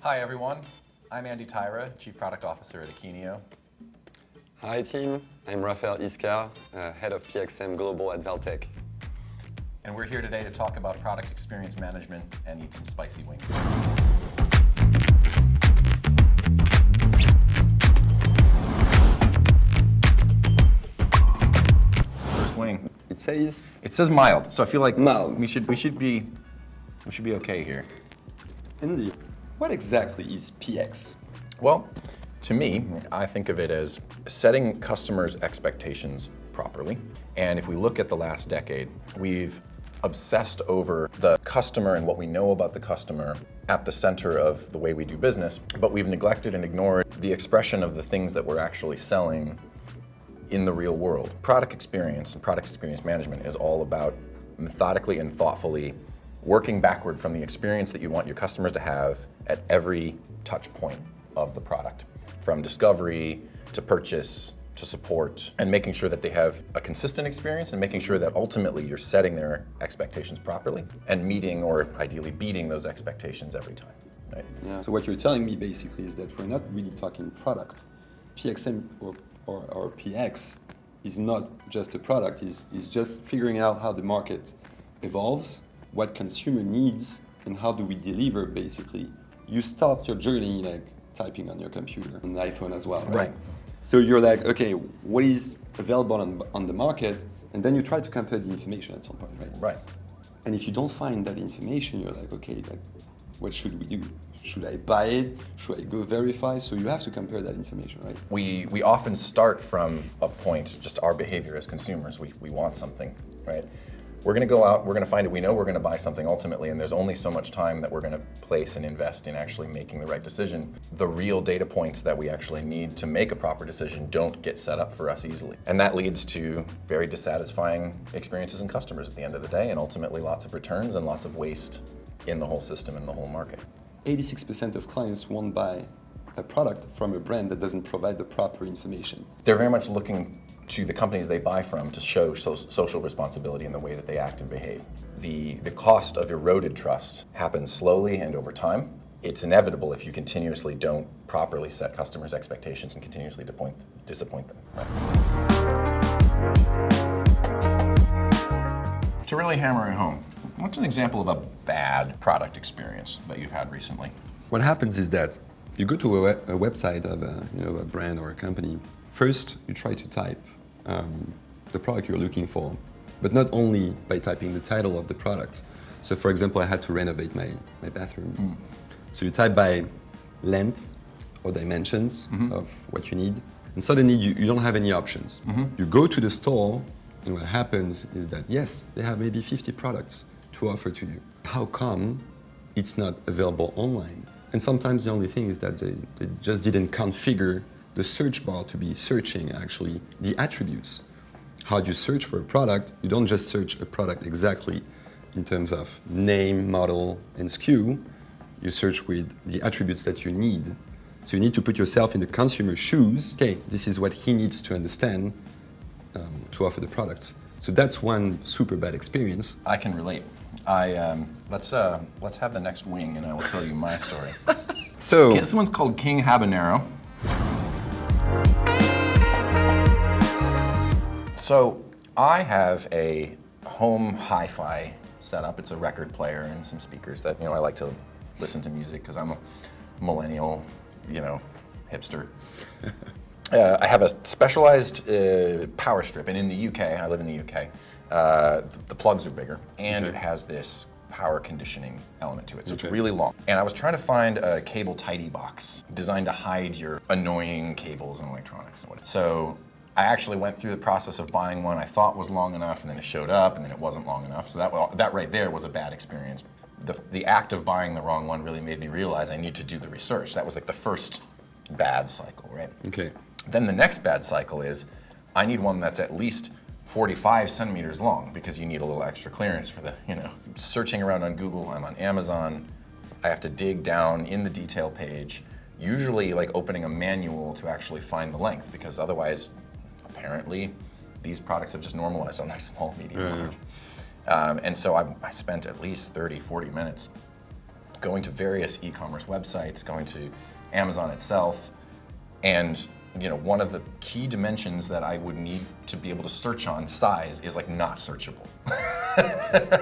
Hi everyone, I'm Andy Tyra, Chief Product Officer at Akeneo. Hi team, I'm Raphaël Iscar, Head of PXM Global at Valtech. And we're here today to talk about product experience management and eat some spicy wings. First wing. It says mild, so I feel like mild. we should be okay here. Indeed. What exactly is PX? Well, to me, I think of it as setting customers' expectations properly. And if we look at the last decade, we've obsessed over the customer and what we know about the customer at the center of the way we do business, but we've neglected and ignored the expression of the things that we're actually selling in the real world. Product experience and product experience management is all about methodically and thoughtfully working backward from the experience that you want your customers to have at every touch point of the product, from discovery to purchase to support, and making sure that they have a consistent experience and making sure that ultimately you're setting their expectations properly and meeting or ideally beating those expectations every time. Right? Yeah. So what you're telling me basically is that we're not really talking product. PXM or PX is not just a product, is just figuring out how the market evolves, what consumer needs, and how do we deliver basically. You start your journey like typing on your computer, on the iPhone as well, right? So you're like, okay, what is available on the market? And then you try to compare the information at some point, right? Right. And if you don't find that information, you're like, okay, like, what should we do? Should I buy it? Should I go verify? So you have to compare that information, right? We often start from a point, just our behavior as consumers. We want something, right? We're going to go out, we're going to find it, we know we're going to buy something ultimately, and there's only so much time that we're going to place and invest in actually making the right decision. The real data points that we actually need to make a proper decision don't get set up for us easily. And that leads to very dissatisfying experiences in customers at the end of the day, and ultimately lots of returns and lots of waste in the whole system and the whole market. 86% of clients won't buy a product from a brand that doesn't provide the proper information. They're very much looking to the companies they buy from to show social responsibility in the way that they act and behave. The cost of eroded trust happens slowly and over time. It's inevitable if you continuously don't properly set customers' expectations and continuously disappoint them. Right? To really hammer it home, what's an example of a bad product experience that you've had recently? What happens is that you go to a website of a brand or a company. First, you try to type the product you're looking for, but not only by typing the title of the product. So for example, I had to renovate my bathroom. So you type by length or dimensions of what you need, and suddenly you don't have any options. You go to the store, and what happens is that, yes, they have maybe 50 products to offer to you. How come it's not available online? And sometimes the only thing is that they just didn't configure the search bar to be searching actually the attributes. How do you search for a product? You don't just search a product exactly in terms of name, model, and SKU. You search with the attributes that you need. So you need to put yourself in the consumer's shoes. Okay, this is what he needs to understand to offer the products. So that's one super bad experience. I can relate. Let's have the next wing and I will tell you my story. So this one's called King Habanero. So I have a home hi-fi setup. It's a record player and some speakers that, I like to listen to music because I'm a millennial, hipster. I have a specialized power strip, and in the UK, I live in the UK, the plugs are bigger, and it has this power conditioning element to it, so it's really long. And I was trying to find a cable tidy box designed to hide your annoying cables and electronics and whatever. So I actually went through the process of buying one I thought was long enough, and then it showed up, and then it wasn't long enough. So that right there was a bad experience. The act of buying the wrong one really made me realize I need to do the research. That was like the first bad cycle, right? Okay. Then the next bad cycle is I need one that's at least 45 centimeters long because you need a little extra clearance for the, Searching around on Google, I'm on Amazon, I have to dig down in the detail page, usually like opening a manual to actually find the length because otherwise, apparently, these products have just normalized on that small, medium, large. And so I spent at least 30, 40 minutes going to various e-commerce websites, going to Amazon itself, and one of the key dimensions that I would need to be able to search on, size, is like not searchable.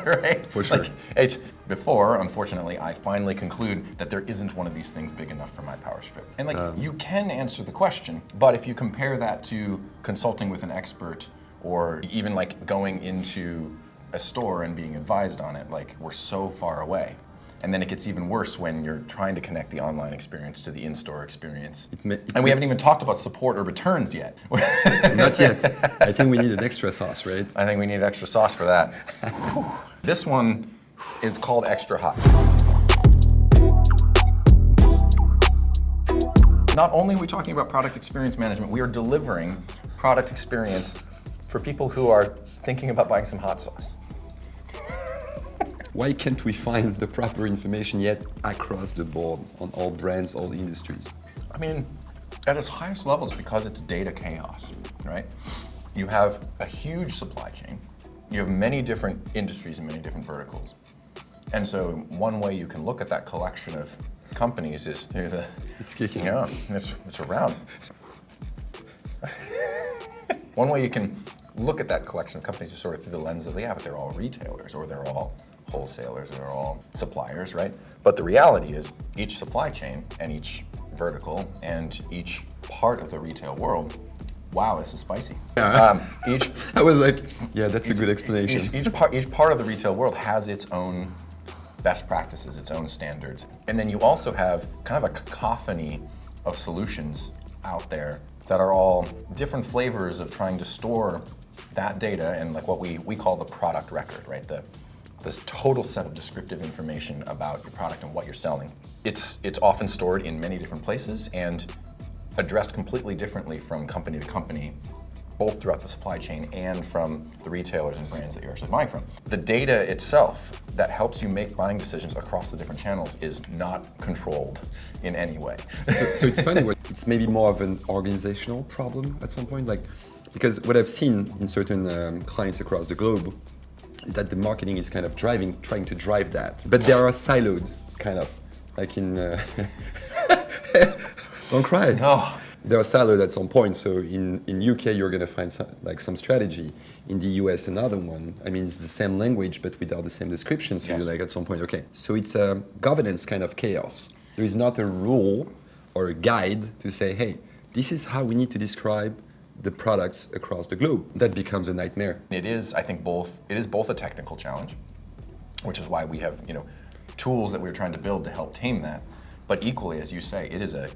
Right? For sure. Like, it's before, unfortunately, I finally conclude that there isn't one of these things big enough for my power strip. And you can answer the question, but if you compare that to consulting with an expert, or even like going into a store and being advised on it, like we're so far away. And then it gets even worse when you're trying to connect the online experience to the in-store experience. And we haven't even talked about support or returns yet. Not yet. I think we need an extra sauce, right? I think we need extra sauce for that. This one is called Extra Hot. Not only are we talking about product experience management, we are delivering product experience for people who are thinking about buying some hot sauce. Why can't we find the proper information yet across the board on all brands, all industries? I mean, at its highest levels, because it's data chaos, right? You have a huge supply chain. You have many different industries and many different verticals. And so one way you can look at that collection of companies is through the... It's kicking. Yeah, it's around. One way you can look at that collection of companies is sort of through the lens of, yeah, but they're all retailers, or they're all wholesalers, or they're all suppliers, right? But the reality is each supply chain and each vertical and each part of the retail world, wow, this is spicy. Yeah. I was like, yeah, that's a good explanation. Each part of the retail world has its own best practices, its own standards. And then you also have kind of a cacophony of solutions out there that are all different flavors of trying to store that data in like what we call the product record, right? This total set of descriptive information about your product and what you're selling. It's often stored in many different places and addressed completely differently from company to company, both throughout the supply chain and from the retailers and brands that you're actually buying from. The data itself that helps you make buying decisions across the different channels is not controlled in any way. So it's funny, it's maybe more of an organizational problem at some point, like, because what I've seen in certain clients across the globe is that the marketing is kind of trying to drive that. But they are siloed, kind of, like in... Don't cry. Oh. They are siloed at some point. So in UK, you're going to find some strategy. In the US, another one. I mean, it's the same language, but without the same description. So you're like, at some point, okay. So it's a governance kind of chaos. There is not a rule or a guide to say, hey, this is how we need to describe the products across the globe. That becomes a nightmare. It is, I think, it is both a technical challenge, which is why we have, tools that we're trying to build to help tame that. But equally, as you say, it is a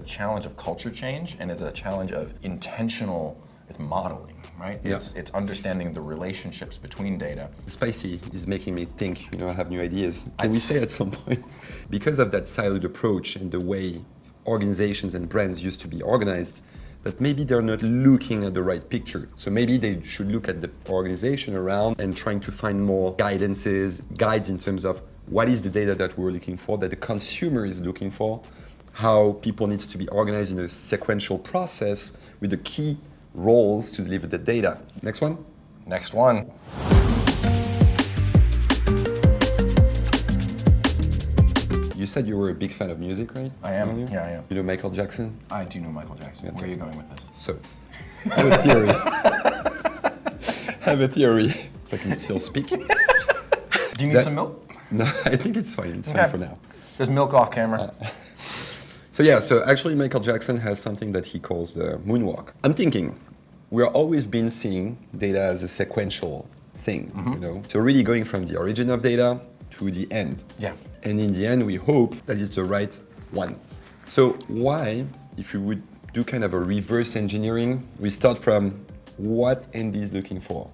challenge of culture change, and it's a challenge of intentional modeling, right? Yeah. It's understanding the relationships between data. Spicy is making me think, I have new ideas. Can we say at some point, because of that siloed approach and the way organizations and brands used to be organized, that maybe they're not looking at the right picture. So maybe they should look at the organization around and trying to find more guides in terms of what is the data that we're looking for, that the consumer is looking for, how people needs to be organized in a sequential process with the key roles to deliver the data. Next one? Next one. You said you were a big fan of music, right? I am. Yeah, I am. You know Michael Jackson? I do know Michael Jackson. Okay. Where are you going with this? So, I have a theory. I have a theory. If I can still speak. Do you need some milk? No, I think it's fine. It's fine for now. There's milk off camera. So actually Michael Jackson has something that he calls the moonwalk. I'm thinking, we're always been seeing data as a sequential thing, So really going from the origin of data to the end. Yeah. And in the end, we hope that it's the right one. So why, if you would do kind of a reverse engineering, we start from what Andy is looking for,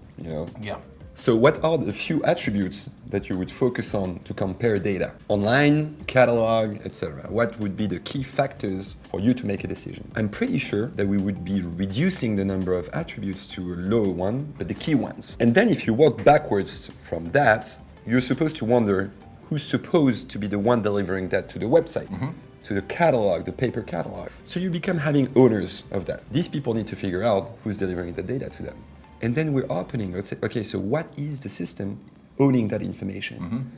Yeah. So what are the few attributes that you would focus on to compare data? Online, catalog, etc. What would be the key factors for you to make a decision? I'm pretty sure that we would be reducing the number of attributes to a low one, but the key ones. And then if you walk backwards from that, you're supposed to wonder who's supposed to be the one delivering that to the website, to the catalog, the paper catalog. So you become having owners of that. These people need to figure out who's delivering the data to them. And then we're opening, let's say, okay, so what is the system owning that information?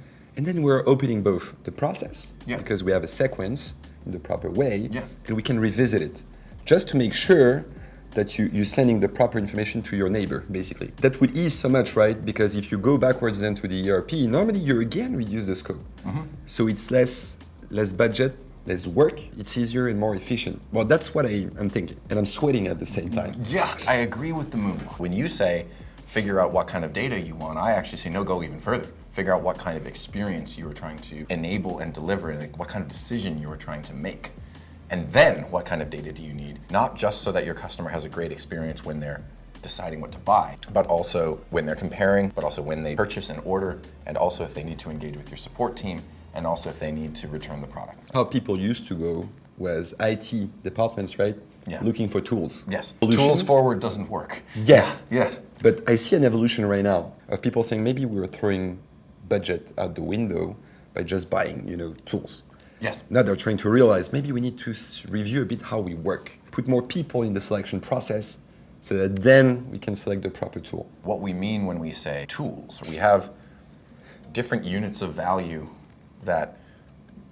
And then we're opening both the process, Yeah. because we have a sequence in the proper way, Yeah. and we can revisit it just to make sure that you're sending the proper information to your neighbor, basically. That would ease so much, right? Because if you go backwards then to the ERP, normally you again reduce the scope. So it's less budget, less work, it's easier and more efficient. Well, that's what I'm thinking, and I'm sweating at the same time. Yeah, I agree with the Moonwalk. When you say figure out what kind of data you want, I actually say no, go even further. Figure out what kind of experience you are trying to enable and deliver, and like what kind of decision you are trying to make. And then what kind of data do you need? Not just so that your customer has a great experience when they're deciding what to buy, but also when they're comparing, but also when they purchase and order, and also if they need to engage with your support team, and also if they need to return the product. How people used to go was IT departments, right? Yeah. Looking for tools. Yes, Solution. tools forward doesn't work. Yeah. Yes. But I see an evolution right now of people saying maybe we're throwing budget out the window by just buying, tools. Yes. Now they're trying to realize maybe we need to review a bit how we work, put more people in the selection process so that then we can select the proper tool. What we mean when we say tools, we have different units of value that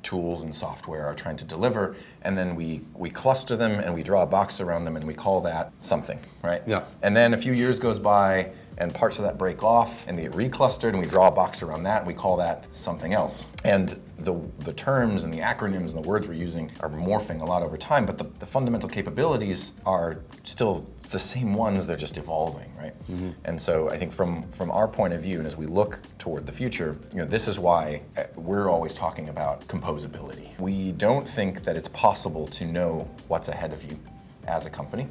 tools and software are trying to deliver, and then we cluster them and we draw a box around them and we call that something, right? Yeah. And then a few years goes by and parts of that break off and they get reclustered and we draw a box around that and we call that something else. And the terms and the acronyms and the words we're using are morphing a lot over time, but the fundamental capabilities are still the same ones, they're just evolving, right? And so I think from our point of view, and as we look toward the future, this is why we're always talking about composability. We don't think that it's possible to know what's ahead of you as a company.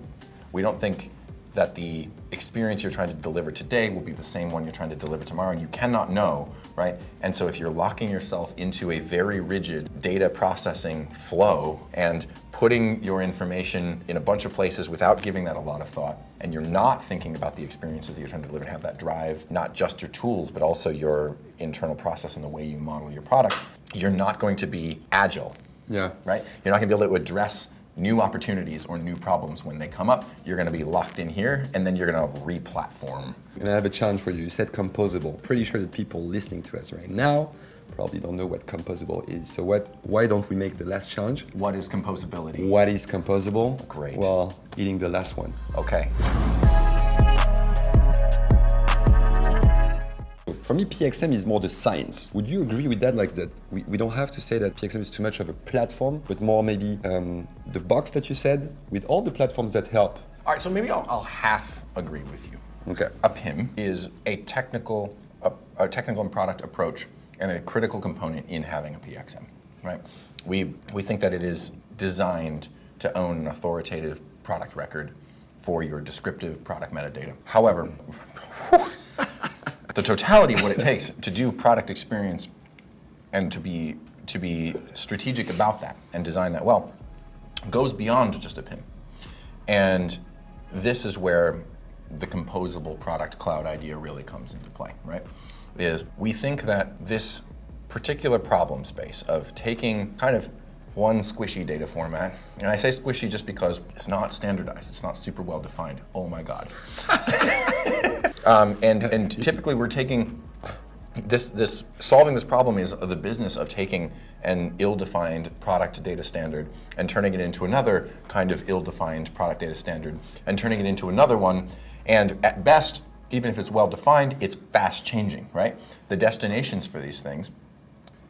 We don't think that the experience you're trying to deliver today will be the same one you're trying to deliver tomorrow, and you cannot know, right? And so if you're locking yourself into a very rigid data processing flow and putting your information in a bunch of places without giving that a lot of thought, and you're not thinking about the experiences that you're trying to deliver and have that drive, not just your tools, but also your internal process and the way you model your product, you're not going to be agile, Yeah. right? You're not gonna be able to address new opportunities or new problems when they come up. You're gonna be locked in here, and then you're gonna re-platform. And I have a challenge for you. You said composable. Pretty sure that people listening to us right now probably don't know what composable is. So why don't we make the last challenge? What is composability? What is composable? Great. Well, eating the last one. Okay. For me, PXM is more the science. Would you agree with that? Like that, we don't have to say that PXM is too much of a platform, but more maybe the box that you said with all the platforms that help. All right, so maybe I'll half agree with you. Okay. A PIM is a technical and product approach and a critical component in having a PXM, right? We think that it is designed to own an authoritative product record for your descriptive product metadata. However, the totality of what it takes to do product experience and to be strategic about that and design that well goes beyond just a PIM. And this is where the composable product cloud idea really comes into play, right? Is we think that this particular problem space of taking kind of one squishy data format, and I say squishy just because it's not standardized, it's not super well defined. Oh my God. And typically we're taking solving this problem is the business of taking an ill-defined product data standard and turning it into another kind of ill-defined product data standard and turning it into another one. And at best, even if it's well-defined, it's fast changing, right? The destinations for these things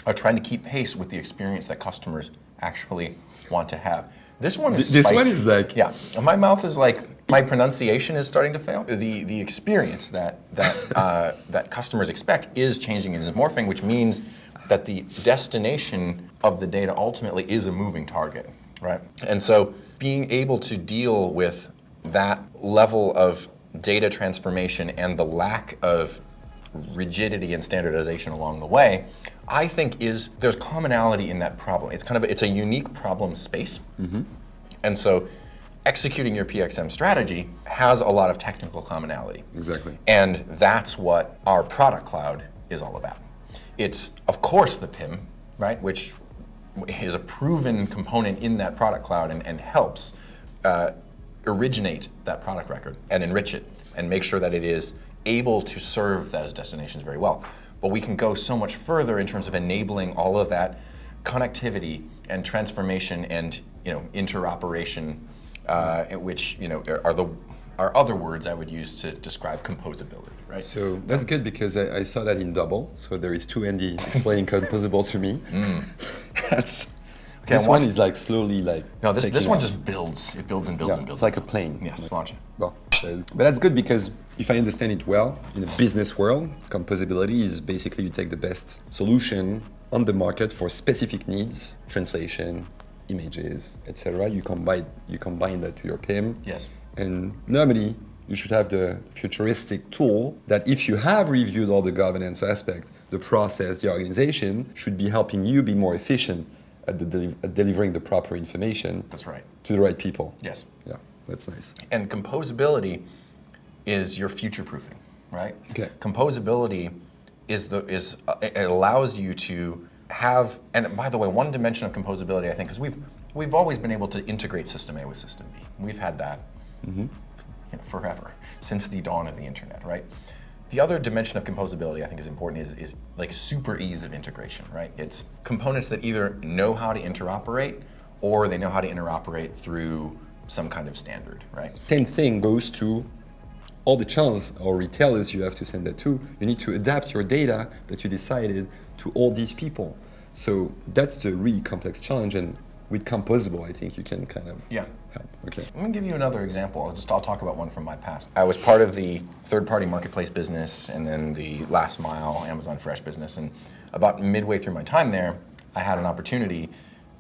are trying to keep pace with the experience that customers actually want to have. This one is This spicy. one is like... Yeah, my mouth is like, my pronunciation is starting to fail. The experience that customers expect is changing and is morphing, which means that the destination of the data ultimately is a moving target, right? And so being able to deal with that level of data transformation and the lack of rigidity and standardization along the way, I think there's commonality in that problem. It's a unique problem space. Mm-hmm. And so executing your PXM strategy has a lot of technical commonality. Exactly. And that's what our product cloud is all about. It's, of course, the PIM, right, which is a proven component in that product cloud and helps originate that product record and enrich it and make sure that it is able to serve those destinations very well. but we can go so much further in terms of enabling all of that connectivity and transformation and interoperation, which are other words I would use to describe composability, right? So that's good because I saw that in Double. So there is 2 Andy explaining composable to me. That's this one is like slowly like. No, this one just builds. It builds and builds and builds. It's like a plane. Yes, launch it. Well, but that's good because if I understand it well, in the business world, composability is basically you take the best solution on the market for specific needs, translation, images, etc. You combine that to your PIM. Yes. And normally, you should have the futuristic tool that if you have reviewed all the governance aspect, the process, the organization should be helping you be more efficient at delivering the proper information. That's right. To the right people. Yes. Yeah, that's nice. And composability is your future proofing, right? Okay. Composability it allows you to have, and by the way, one dimension of composability I think is we've always been able to integrate system A with system B. We've had that forever, since the dawn of the internet, right? The other dimension of composability I think is important is like super ease of integration, right? It's components that either know how to interoperate or they know how to interoperate through some kind of standard, right? Same thing goes to all the channels or retailers you have to send that to. You need to adapt your data that you decided to all these people. So that's the really complex challenge, and with composable, I think you can kind of help. Okay. Let me give you another example. I'll talk about one from my past. I was part of the third-party marketplace business and then the last mile Amazon Fresh business. And about midway through my time there, I had an opportunity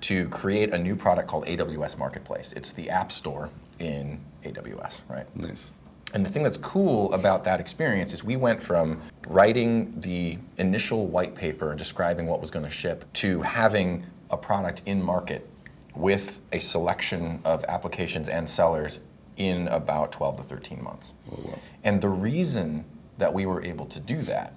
to create a new product called AWS Marketplace. It's the app store in AWS, right? Nice. And the thing that's cool about that experience is we went from writing the initial white paper describing what was going to ship to having a product in market with a selection of applications and sellers in about 12 to 13 months. Oh, wow. And the reason that we were able to do that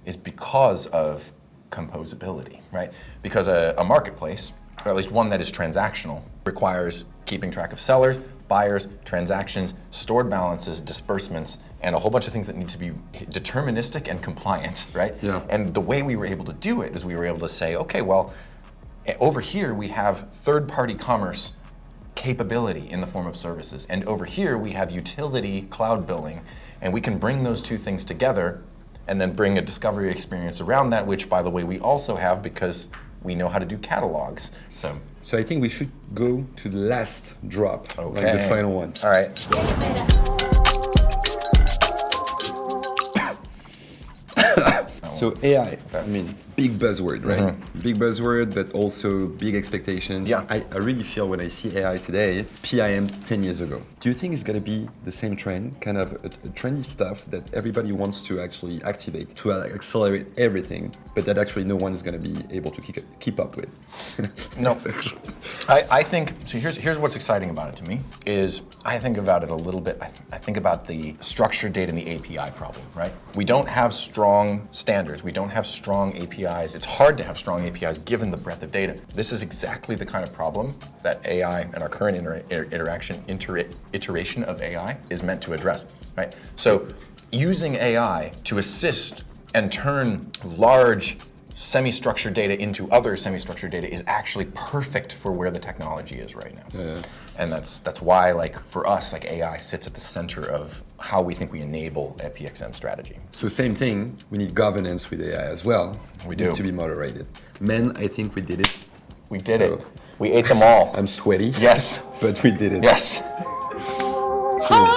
is because of composability, right? Because a marketplace, or at least one that is transactional, requires keeping track of sellers, buyers, transactions, stored balances, disbursements, and a whole bunch of things that need to be deterministic and compliant, right? Yeah. And the way we were able to do it is we were able to say, okay, well, over here we have third-party commerce capability in the form of services, and over here we have utility cloud billing, and we can bring those two things together and then bring a discovery experience around that, which, by the way, we also have because we know how to do catalogs. So I think we should go to the last drop, okay. like the final one. All right. So AI, I mean, big buzzword, right? Big buzzword, but also big expectations. Yeah. I really feel when I see AI today, PIM 10 years ago. Do you think it's gonna be the same trend, kind of a trendy stuff that everybody wants to actually activate to accelerate everything, but that actually no one is gonna be able to keep up with? No, I think, so here's what's exciting about it to me, is I think about it a little bit, I think about the structured data and the API problem, right? We don't have strong standards, we don't have strong APIs. It's hard to have strong APIs given the breadth of data. This is exactly the kind of problem that AI and our current iteration of AI is meant to address, right? So using AI to assist and turn large semi-structured data into other semi-structured data is actually perfect for where the technology is right now. Yeah. And that's why, like, for us, like, AI sits at the center of how we think we enable a PXM strategy. So same thing, we need governance with AI as well. We It needs do. to be moderated. Men, I think we did it. We did it. We ate them all. I'm sweaty. Yes. But we did it. Yes. Cheers.